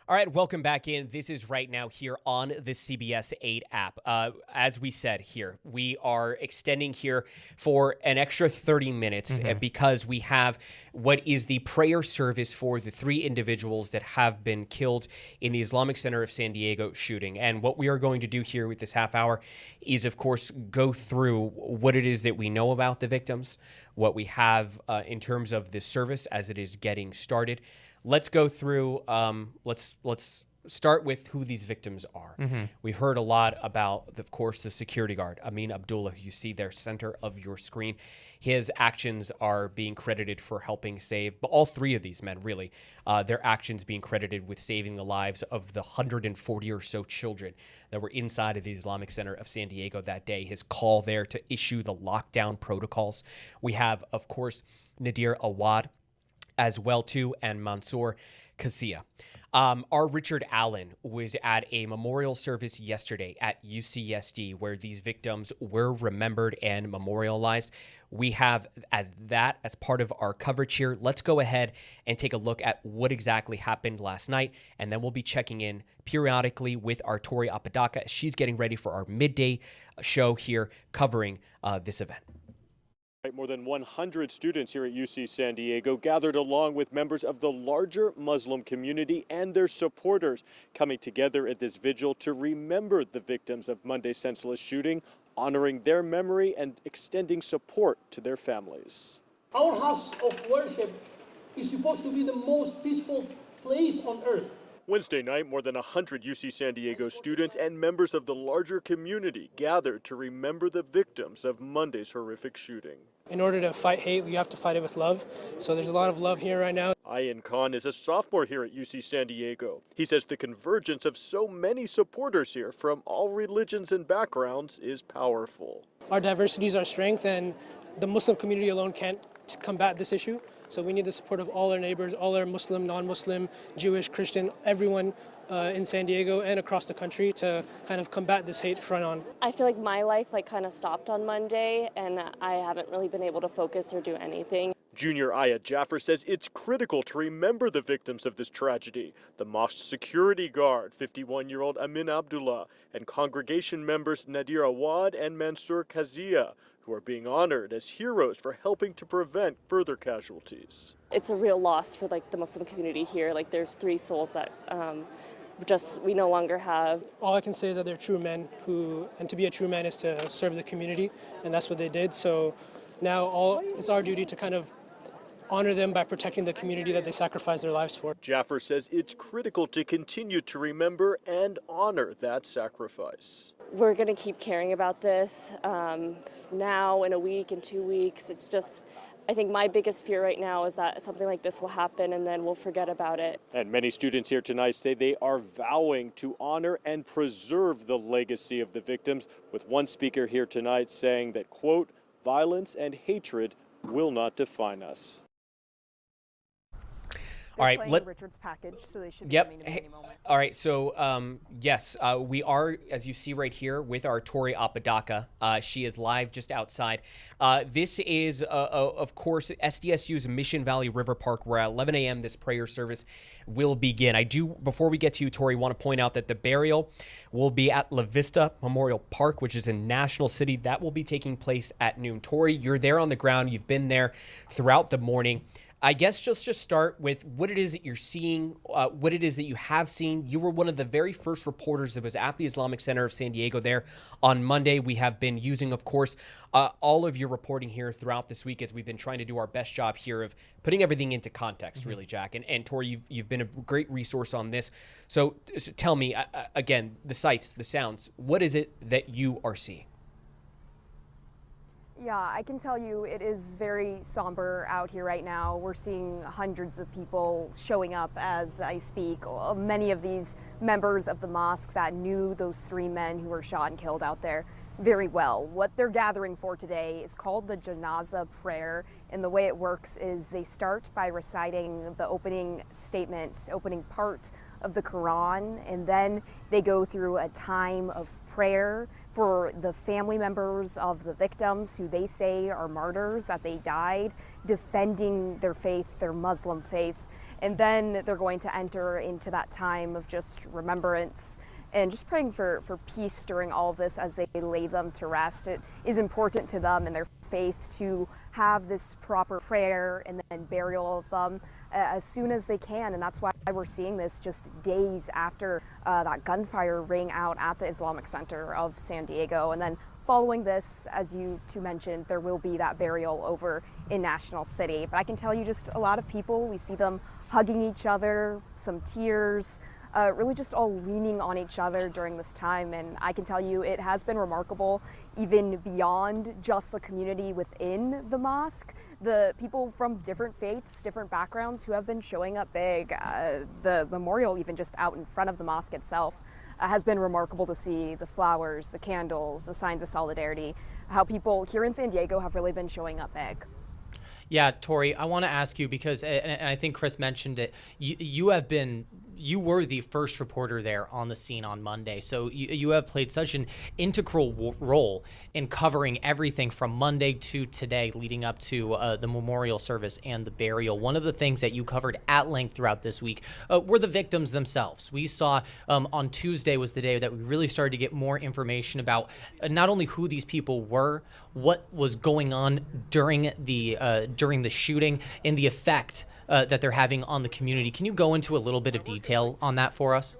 All right, welcome back in. This is Right Now here on the CBS 8 app. As we said here, we are extending here for an extra 30 minutes because we have what is the prayer service for the three individuals that have been killed in the Islamic Center of San Diego shooting. And what we are going to do here with this half hour is, of course, go through what it is that we know about the victims, what we have in terms of this service as it is getting started. Let's go through, let's start with who these victims are. We've heard a lot about, of course, the security guard, Amin Abdullah, who you see there, center of your screen. His actions are being credited for helping save, but all three of these men, really, their actions being credited with saving the lives of the 140 or so children that were inside of the Islamic Center of San Diego that day. His call there to issue the lockdown protocols. We have, of course, Nadir Awad as well too, and Mansour Kasia. Our Richard Allen was at a memorial service yesterday at UCSD where these victims were remembered and memorialized. We have as part of our coverage here. Let's go ahead and take a look at what exactly happened last night, and then we'll be checking in periodically with our Tori Apodaca as she's getting ready for our midday show here covering this event. More than 100 students here at UC San Diego gathered along with members of the larger Muslim community and their supporters, coming together at this vigil to remember the victims of Monday's senseless shooting, honoring their memory and extending support to their families. Our house of worship is supposed to be the most peaceful place on earth. Wednesday night, more than 100 UC San Diego students and members of the larger community gathered to remember the victims of Monday's horrific shooting. In order to fight hate, we have to fight it with love. So there's a lot of love here right now. Ayan Khan is a sophomore here at UC San Diego. He says the convergence of so many supporters here from all religions and backgrounds is powerful. Our diversity is our strength, and the Muslim community alone can't combat this issue. So we need the support of all our neighbors, all our Muslim, non-Muslim, Jewish, Christian, everyone in San Diego and across the country to kind of combat this hate front on. I feel like my life kind of stopped on Monday, and I haven't really been able to focus or do anything. Junior Aya Jaffer says it's critical to remember the victims of this tragedy. The mosque security guard, 51-year-old Amin Abdullah, and congregation members Nadir Awad and Mansour Kasia, who are being honored as heroes for helping to prevent further casualties. It's a real loss for the Muslim community here. There's three souls that we no longer have. All I can say is that they're true men and to be a true man is to serve the community, and that's what they did. So now it's our duty to kind of honor them by protecting the community that they sacrificed their lives for. Jaffer says it's critical to continue to remember and honor that sacrifice. We're going to keep caring about this now, in a week, in 2 weeks. It's just, I think my biggest fear right now is that something like this will happen and then we'll forget about it. And many students here tonight say they are vowing to honor and preserve the legacy of the victims, with one speaker here tonight saying that, quote, violence and hatred will not define us. They're All right, playing Richard's package, so they should be coming to me any moment. All right, so yes, we are, as you see right here, with our Tori Apodaca. She is live just outside. This is, of course, SDSU's Mission Valley River Park, where at 11 a.m. this prayer service will begin. Before we get to you, Tori, want to point out that the burial will be at La Vista Memorial Park, which is in National City. That will be taking place at noon. Tori, you're there on the ground. You've been there throughout the morning. I guess just start with what it is that you're seeing, what it is that you have seen. You were one of the very first reporters that was at the Islamic Center of San Diego there on Monday. We have been using, of course, all of your reporting here throughout this week as we've been trying to do our best job here of putting everything into context, really, Jack. And Tori, you've been a great resource on this. So tell me, again, the sights, the sounds, what is it that you are seeing? Yeah, I can tell you it is very somber out here right now. We're seeing hundreds of people showing up as I speak. Many of these members of the mosque that knew those three men who were shot and killed out there very well. What they're gathering for today is called the Janaza prayer, and the way it works is they start by reciting the opening statement, opening part of the Quran, and then they go through a time of prayer for the family members of the victims who they say are martyrs, that they died defending their faith, their Muslim faith. And then they're going to enter into that time of just remembrance and just praying for peace during all of this as they lay them to rest. It is important to them and their faith to have this proper prayer and then burial of them as soon as they can. And that's why we're seeing this just days after that gunfire rang out at the Islamic Center of San Diego. And then following this, as you two mentioned, there will be that burial over in National City. But I can tell you, just a lot of people, we see them hugging each other, some tears, really just all leaning on each other during this time. And I can tell you it has been remarkable, even beyond just the community within the mosque. The people from different faiths, different backgrounds who have been showing up big. The memorial, even just out in front of the mosque itself, has been remarkable to see. The flowers, the candles, the signs of solidarity, how people here in San Diego have really been showing up big. Yeah, Tori, I want to ask you because, and I think Chris mentioned it, you were the first reporter there on the scene on Monday. So you have played such an integral role in covering everything from Monday to today, leading up to the memorial service and the burial. One of the things that you covered at length throughout this week were the victims themselves. We saw on Tuesday was the day that we really started to get more information about not only who these people were, what was going on during the shooting, and the effect that they're having on the community. Can you go into a little bit of detail on that for us?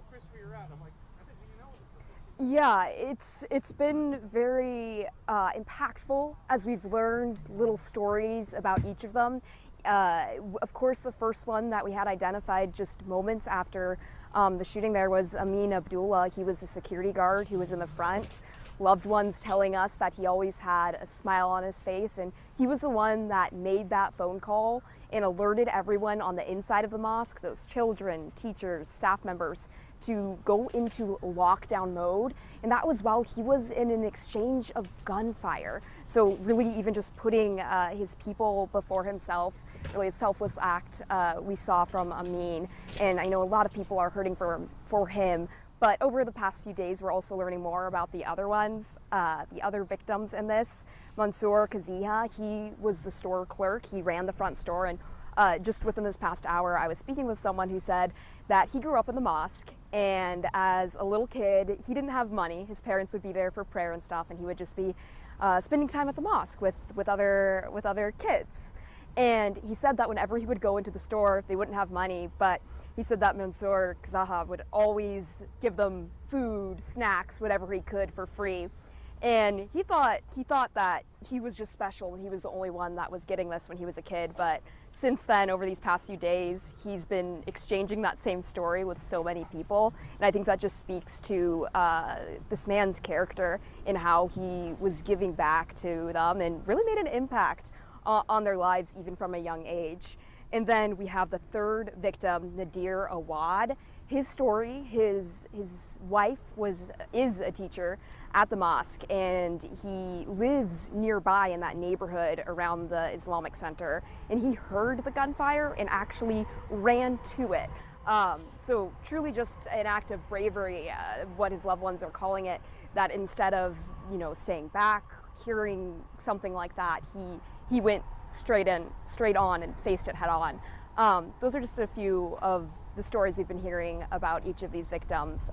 Yeah, it's been very impactful as we've learned little stories about each of them. Of course, the first one that we had identified just moments after the shooting there was Amin Abdullah. He was the security guard who was in the front. Loved ones telling us that he always had a smile on his face, and he was the one that made that phone call and alerted everyone on the inside of the mosque, those children, teachers, staff members, to go into lockdown mode. And that was while he was in an exchange of gunfire. So really even just putting his people before himself, really a selfless act we saw from Amin. And I know a lot of people are hurting for him. But over the past few days, we're also learning more about the other ones, the other victims in this. Mansour Kaziha, he was the store clerk. He ran the front store. And just within this past hour, I was speaking with someone who said that he grew up in the mosque. And as a little kid, he didn't have money. His parents would be there for prayer and stuff. And he would just be spending time at the mosque with other kids. And he said that whenever he would go into the store, they wouldn't have money, but he said that Mansour Kazaha would always give them food, snacks, whatever he could for free. And he thought that he was just special and he was the only one that was getting this when he was a kid. But since then, over these past few days, he's been exchanging that same story with so many people. And I think that just speaks to this man's character and how he was giving back to them and really made an impact on their lives even from a young age. And then we have the third victim, Nadir Awad. His story, his wife is a teacher at the mosque, and he lives nearby in that neighborhood around the Islamic Center, and he heard the gunfire and actually ran to it. So truly just an act of bravery, what his loved ones are calling it, that instead of staying back, hearing something like that, he went straight on and faced it head on. Those are just a few of the stories we've been hearing about each of these victims,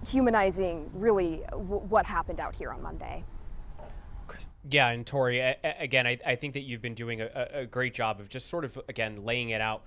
humanizing really what happened out here on Monday. Yeah, and Tori, again, I think that you've been doing a great job of just sort of, again, laying it out,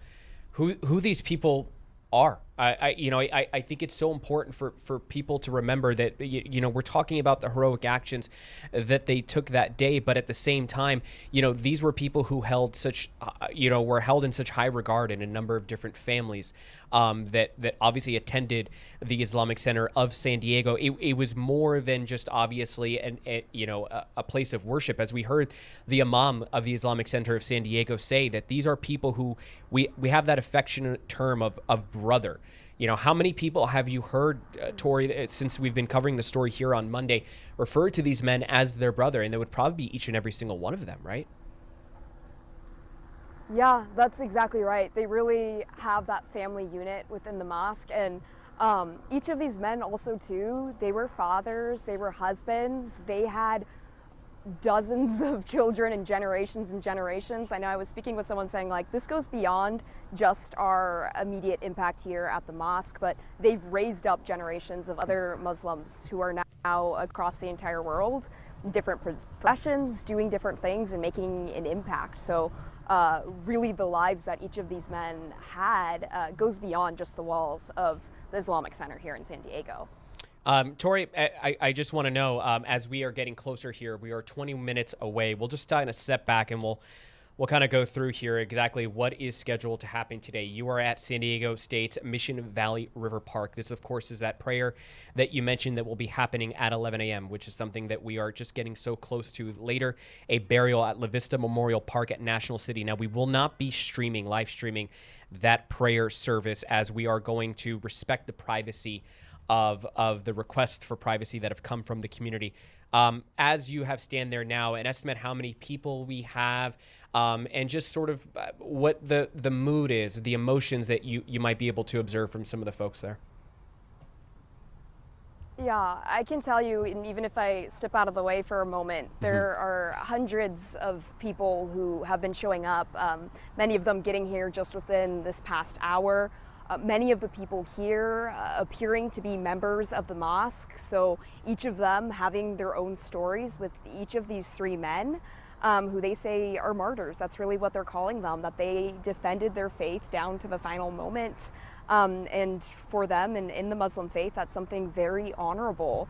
who these people are. I think it's so important for people to remember that, we're talking about the heroic actions that they took that day, but at the same time, these were people who held such, were held in such high regard in a number of different families that obviously attended the Islamic Center of San Diego. It was more than just obviously a place of worship. As we heard the Imam of the Islamic Center of San Diego say that these are people who we have that affectionate term of brother. How many people have you heard, Tori, since we've been covering the story here on Monday, refer to these men as their brother? And there would probably be each and every single one of them, right? Yeah, that's exactly right. They really have that family unit within the mosque. And each of these men also, too, they were fathers, they were husbands, they had dozens of children and generations. I know I was speaking with someone saying like this goes beyond just our immediate impact here at the mosque, but they've raised up generations of other Muslims who are now across the entire world, different professions, doing different things and making an impact. So really the lives that each of these men had goes beyond just the walls of the Islamic Center here in San Diego. Tori, I just want to know, as we are getting closer here, we are 20 minutes away. We'll just kind of step back and we'll kind of go through here exactly what is scheduled to happen today. You are at San Diego State's Mission Valley River Park. This, of course, is that prayer that you mentioned that will be happening at 11 a.m., which is something that we are just getting so close to. Later, a burial at La Vista Memorial Park at National City. Now, we will not be live streaming that prayer service, as we are going to respect the privacy of the requests for privacy that have come from the community. As you have stand there now, and estimate how many people we have, and just sort of what the mood is, the emotions that you might be able to observe from some of the folks there. Yeah, I can tell you, and even if I step out of the way for a moment, there are hundreds of people who have been showing up, many of them getting here just within this past hour. Many of the people here appearing to be members of the mosque, so each of them having their own stories with each of these three men who they say are martyrs. That's really what they're calling them, that they defended their faith down to the final moment. And for them and in the Muslim faith, that's something very honorable.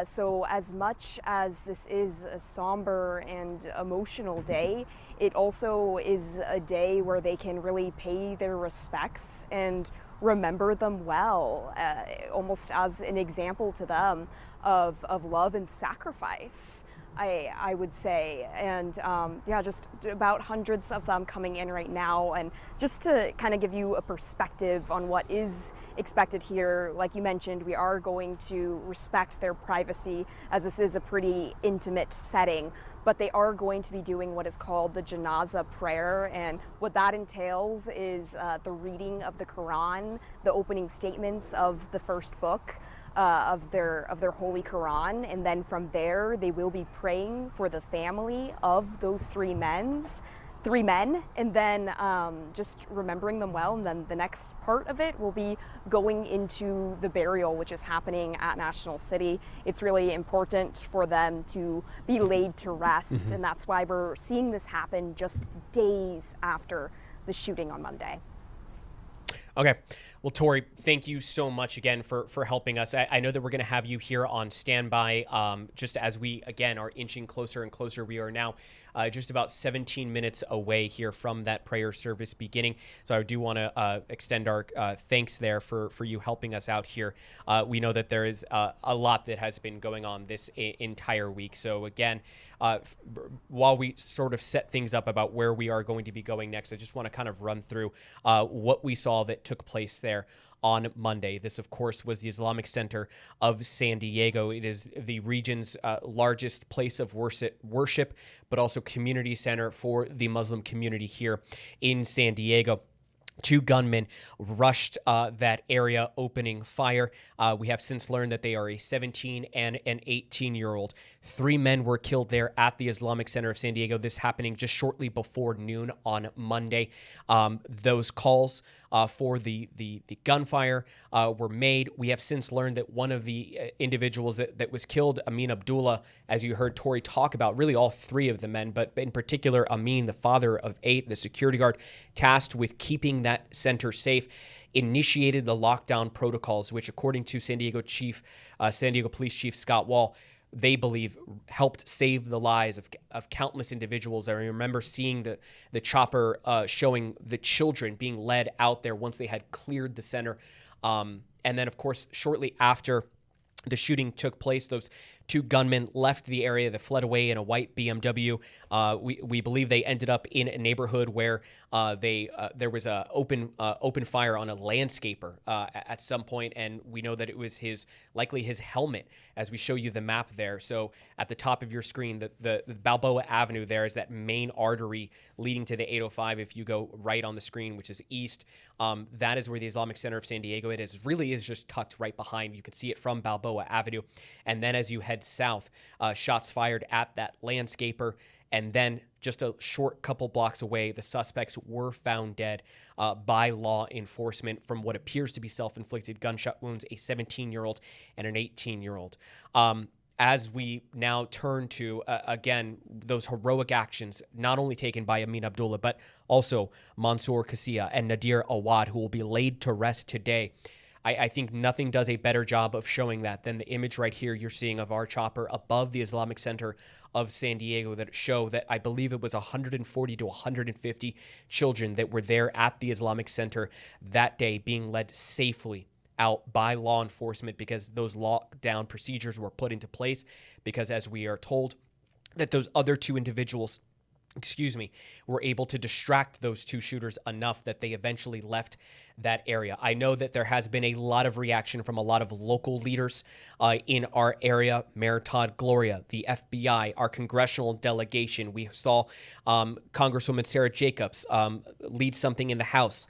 So as much as this is a somber and emotional day, it also is a day where they can really pay their respects and remember them well, almost as an example to them of love and sacrifice, I would say. And yeah, just about hundreds of them coming in right now. And just to kind of give you a perspective on what is expected here, like you mentioned, we are going to respect their privacy, as this is a pretty intimate setting, but they are going to be doing what is called the Janaza prayer. And what that entails is the reading of the Quran, the opening statements of the first book of their Holy Quran, and then from there they will be praying for the family of those three men, and then just remembering them well. And then the next part of it will be going into the burial, which is happening at National City. It's really important for them to be laid to rest, and that's why we're seeing this happen just days after the shooting on Monday. Okay. Well, Tori, thank you so much again for helping us. I know that we're going to have you here on standby just as we, again, are inching closer and closer. We are now just about 17 minutes away here from that prayer service beginning. So I do want to extend our thanks there for you helping us out here. We know that there is a lot that has been going on this entire week. So again, while we sort of set things up about where we are going to be going next, I just want to kind of run through what we saw that took place there on Monday. This, of course, was the Islamic Center of San Diego. It is the region's largest place of worship, but also community center for the Muslim community here in San Diego. Two gunmen rushed that area, opening fire. We have since learned that they are a 17 and an 18-year-old. Three men were killed there at the Islamic Center of San Diego. This happening just shortly before noon on Monday. Those calls for the gunfire were made. We have since learned that one of the individuals that was killed, Amin Abdullah, as you heard Tori talk about, really all three of the men, but in particular, Amin, the father of 8, the security guard tasked with keeping that center safe, initiated the lockdown protocols, which, according to San Diego Police Chief Scott Wall, they believe helped save the lives of countless individuals. I remember seeing the chopper showing the children being led out there once they had cleared the center. And then, of course, shortly after the shooting took place, those two gunmen left the area. They fled away in a white BMW. We believe they ended up in a neighborhood where there was a open fire on a landscaper at some point, and we know that it was likely his helmet, as we show you the map there. So at the top of your screen, the Balboa Avenue there is that main artery leading to the 805. If you go right on the screen, which is east, that is where the Islamic Center of San Diego really is just tucked right behind. You can see it from Balboa Avenue, and then as you head head south. Shots fired at that landscaper. And then just a short couple blocks away, the suspects were found dead by law enforcement from what appears to be self-inflicted gunshot wounds, a 17-year-old and an 18-year-old. As we now turn to, again, those heroic actions, not only taken by Amin Abdullah, but also Mansour Kasia and Nadir Awad, who will be laid to rest today. I think nothing does a better job of showing that than the image right here you're seeing of our chopper above the Islamic Center of San Diego that show that I believe it was 140 to 150 children that were there at the Islamic Center that day being led safely out by law enforcement because those lockdown procedures were put into place because, as we are told, that those other two individuals were able to distract those two shooters enough that they eventually left that area. I know that there has been a lot of reaction from a lot of local leaders in our area. Mayor Todd Gloria, the FBI, our congressional delegation. We saw Congresswoman Sarah Jacobs lead something in the House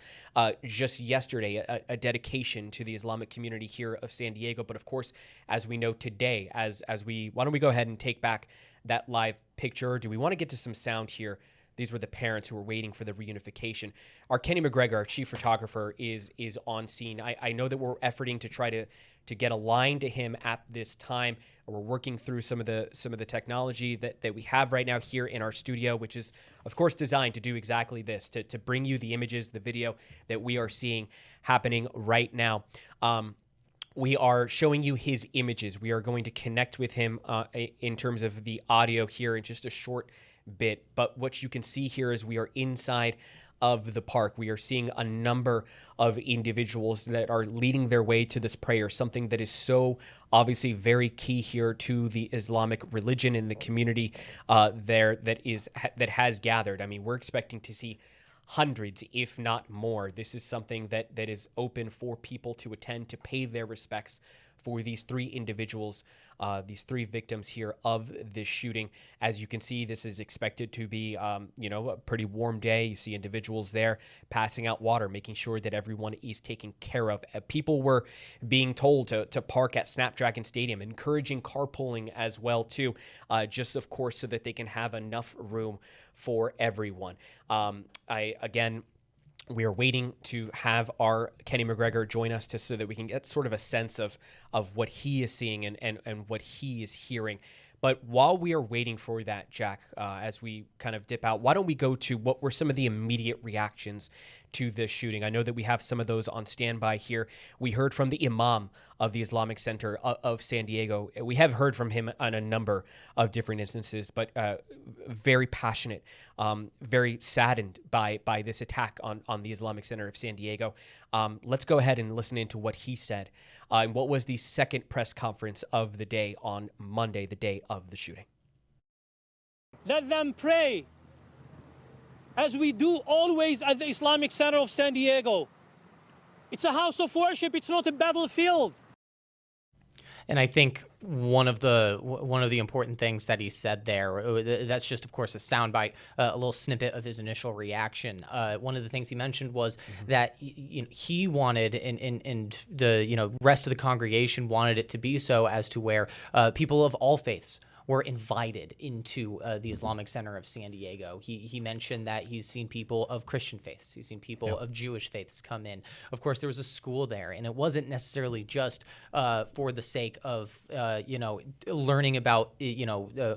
just yesterday, a dedication to the Islamic community here of San Diego. But of course, as we know today, why don't we go ahead and take back that live picture? Do we want to get to some sound here? These were the parents who were waiting for the reunification. Our Kenny McGregor, our chief photographer, is on scene. I know that we're efforting to try to get a line to him at this time. We're working through some of the technology that we have right now here in our studio, which is, of course, designed to do exactly this, to bring you the images, the video that we are seeing happening right now. We are showing you his images. We are going to connect with him in terms of the audio here in just a short bit. But what you can see here is we are inside of the park. We are seeing a number of individuals that are leading their way to this prayer, something that is so obviously very key here to the Islamic religion and the community there that has gathered. I mean, we're expecting to see hundreds, if not more. This is something that is open for people to attend, to pay their respects for these three individuals, these three victims here of this shooting. As you can see, this is expected to be, a pretty warm day. You see individuals there passing out water, making sure that everyone is taken care of. People were being told to park at Snapdragon Stadium, encouraging carpooling as well, too, just, of course, so that they can have enough room for everyone. We are waiting to have our Kenny McGregor join us so that we can get sort of a sense of what he is seeing and what he is hearing. But while we are waiting for that, Jack, as we kind of dip out, why don't we go to what were some of the immediate reactions to this shooting? I know that we have some of those on standby here. We heard from the Imam of the Islamic Center of San Diego. We have heard from him on a number of different instances, but very passionate, very saddened by this attack on the Islamic Center of San Diego. Let's go ahead and listen into what he said. What was the second press conference of the day on Monday, the day of the shooting? Let them pray, as we do always at the Islamic Center of San Diego. It's a house of worship. It's not a battlefield. And I think one of the important things that he said there, that's just, of course, a soundbite, a little snippet of his initial reaction. One of the things he mentioned was that he wanted, and the rest of the congregation wanted it to be so, as to where people of all faiths were invited into the Islamic Center of San Diego. He mentioned that he's seen people of Christian faiths, he's seen people of Jewish faiths come in. Of course, there was a school there, and it wasn't necessarily just for the sake of learning about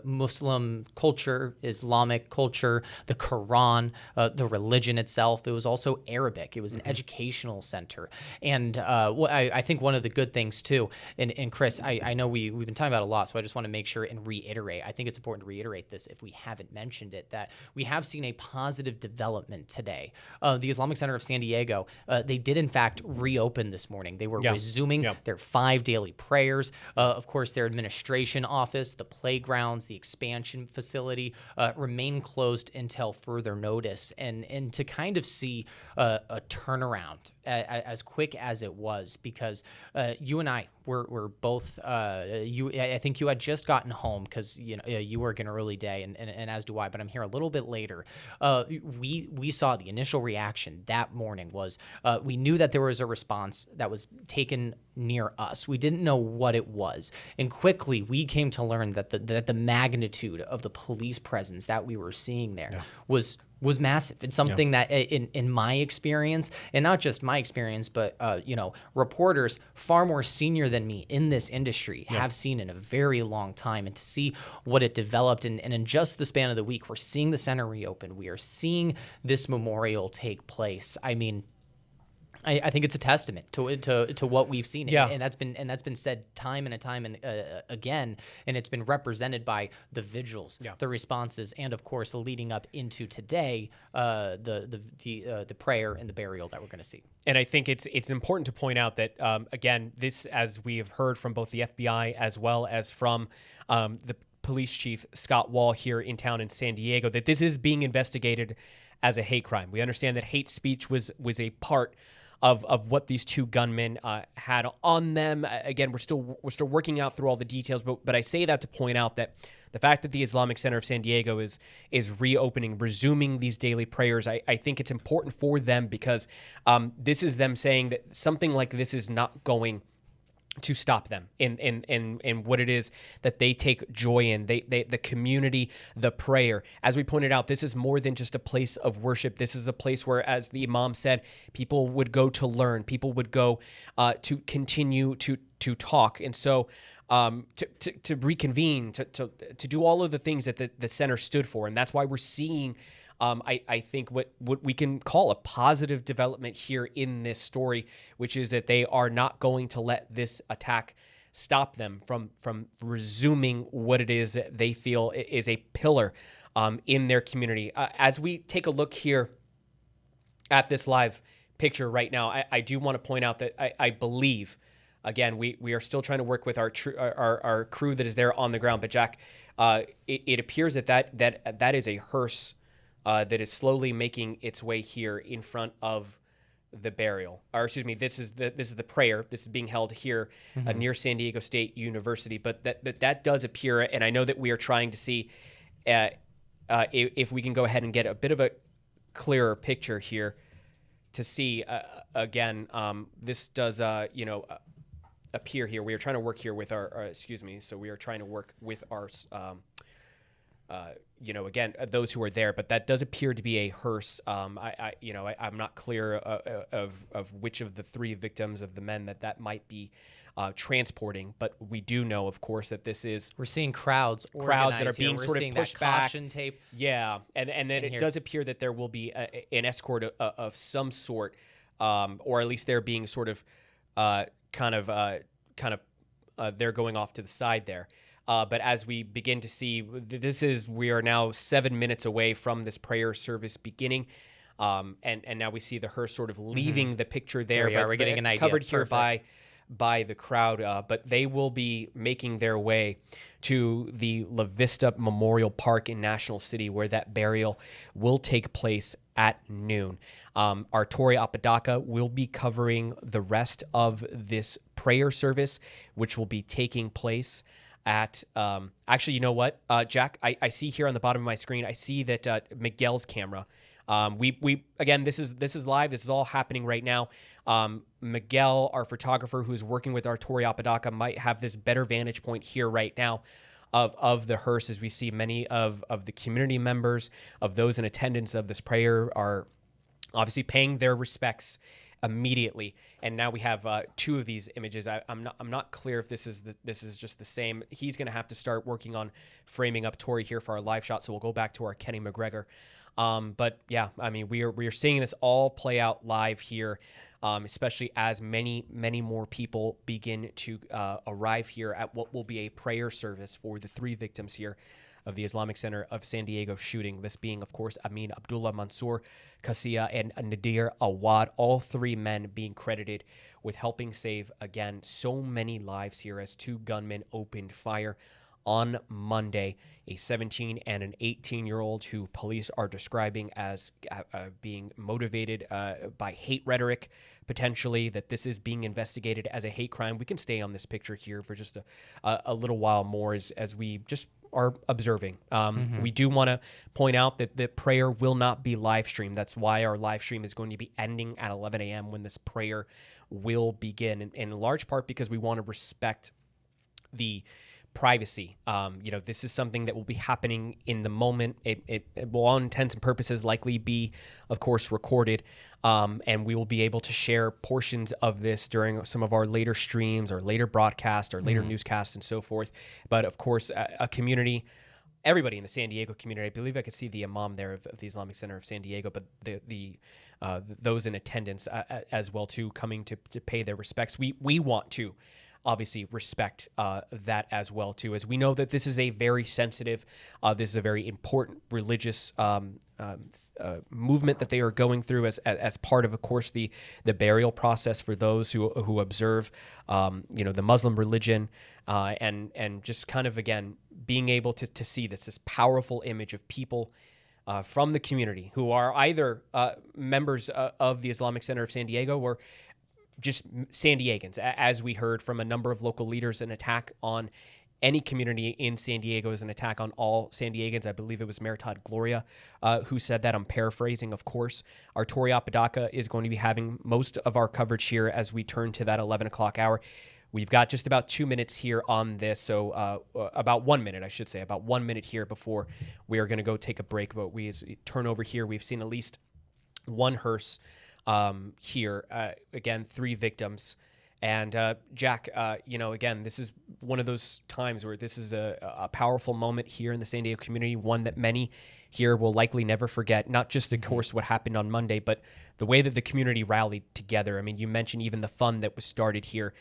Muslim culture, Islamic culture, the Quran, the religion itself. It was also Arabic. It was an educational center, and I think one of the good things too. And Chris, I know we've been talking about it a lot, so I just want to make sure and reiterate. I think it's important to reiterate this if we haven't mentioned it, that we have seen a positive development today. The Islamic Center of San Diego, they did in fact reopen this morning. They were resuming their 5 daily prayers. Of course, their administration office, the playgrounds, the expansion facility remain closed until further notice. And to kind of see a turnaround as quick as it was, because you and I, we're both. I think you had just gotten home because you work an early day, and as do I. But I'm here a little bit later. We saw the initial reaction that morning was we knew that there was a response that was taken near us. We didn't know what it was, and quickly we came to learn that the magnitude of the police presence that we were seeing there was massive. It's something that in my experience, and not just my experience, but reporters far more senior than me in this industry have seen in a very long time. And to see what it developed and in just the span of the week, we're seeing the center reopen. We are seeing this memorial take place. I mean, I think it's a testament to what we've seen, and that's been said time and time and again, and it's been represented by the vigils, the responses, and of course, leading up into today, the prayer and the burial that we're going to see. And I think it's important to point out that again, this, as we have heard from both the FBI as well as from the police chief Scott Wall here in town in San Diego, that this is being investigated as a hate crime. We understand that hate speech was a part of what these two gunmen had on them. Again, we're still working out through all the details, but I say that to point out that the fact that the Islamic Center of San Diego is reopening, resuming these daily prayers, I think it's important for them because this is them saying that something like this is not going to stop them in what it is that they take joy in. The community, the prayer. As we pointed out, this is more than just a place of worship. This is a place where, as the Imam said, people would go to learn. People would go to continue to talk. And so to reconvene, to do all of the things that the center stood for. And that's why we're seeing I think what we can call a positive development here in this story, which is that they are not going to let this attack stop them from resuming what it is that they feel is a pillar in their community. As we take a look here at this live picture right now, I do want to point out that I believe, again, we are still trying to work with our crew that is there on the ground. But Jack, it appears that is a hearse that is slowly making its way here in front of the burial. Or excuse me, this is the prayer. This is being held here near San Diego State University. But that does appear, and I know that we are trying to see if we can go ahead and get a bit of a clearer picture here to see again. This does appear here. We are trying to work here with our So we are trying to work with our again, those who are there, but that does appear to be a hearse. I'm not clear of which of the three victims of the men that might be transporting, but we do know, of course, that this is. We're seeing crowds that are being sort of pushed back. Caution tape. Yeah, and then it does appear that there will be an escort of some sort, or at least they're being sort of they're going off to the side there. But as we begin to see, we are now 7 minutes away from this prayer service beginning. And now we see the hearse sort of leaving the picture there. But we're getting an idea. Covered here by the crowd. But they will be making their way to the La Vista Memorial Park in National City, where that burial will take place at noon. Our Tori Apodaca will be covering the rest of this prayer service, which will be taking place at actually, you know what, Jack, I see here on the bottom of my screen, I see that Miguel's camera. We again, this is live. This is all happening right now. Miguel, our photographer who's working with our Tori Apodaca, might have this better vantage point here right now of the hearse, as we see many of the community members, of those in attendance of this prayer, are obviously paying their respects immediately. And now we have two of these images. I'm not clear if this is just the same. He's going to have to start working on framing up Tori here for our live shot. So we'll go back to our Kenny McGregor. But yeah, I mean, we are seeing this all play out live here, especially as many more people begin to arrive here at what will be a prayer service for the three victims here of the Islamic Center of San Diego shooting. This being, of course, Amin Abdullah Mansour Kasia and Nadir Awad, all three men being credited with helping save, again, so many lives here as two gunmen opened fire on Monday, a 17 and an 18-year-old who police are describing as being motivated by hate rhetoric, potentially, that this is being investigated as a hate crime. We can stay on this picture here for just a little while more as we just are observing. We do want to point out that the prayer will not be live streamed. That's why our live stream is going to be ending at 11 a.m. when this prayer will begin, and in large part because we want to respect the privacy. This is something that will be happening in the moment. It will, all intents and purposes, likely be, of course, recorded, and we will be able to share portions of this during some of our later streams or later broadcasts or later newscasts and so forth. But of course, a community, everybody in the San Diego community, I believe I could see the imam there of the Islamic Center of San Diego, but those in attendance as well too, coming to pay their respects. We want to obviously respect that as well too, as we know that this is a very sensitive, this is a very important religious movement that they are going through as part of course, the burial process for those who observe, the Muslim religion, and just kind of, again, being able to see this powerful image of people from the community who are either members of the Islamic Center of San Diego or just San Diegans, as we heard from a number of local leaders. An attack on any community in San Diego is an attack on all San Diegans. I believe it was Mayor Todd Gloria who said that. I'm paraphrasing, of course. Our Tori Apodaca is going to be having most of our coverage here as we turn to that 11 o'clock hour. We've got just about 2 minutes here on this, so about 1 minute, I should say, about 1 minute here before we are going to go take a break. But we turn over here, we've seen at least one hearse here. Again, 3 victims. And Jack, again, this is one of those times where this is a powerful moment here in the San Diego community, one that many here will likely never forget. Not just, of course, what happened on Monday, but the way that the community rallied together. I mean, you mentioned even the fund that was started here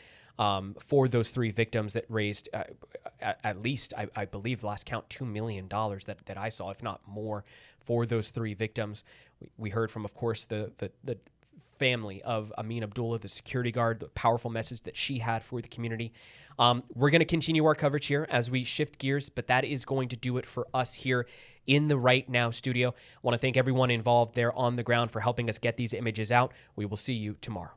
for those 3 victims that raised at least, I believe, the last count, $2 million that I saw, if not more, for those 3 victims. We heard from, of course, the family of Amin Abdullah, the security guard, the powerful message that she had for the community. We're going to continue our coverage here as we shift gears, but that is going to do it for us here in the Right Now studio. I want to thank everyone involved there on the ground for helping us get these images out. We will see you tomorrow.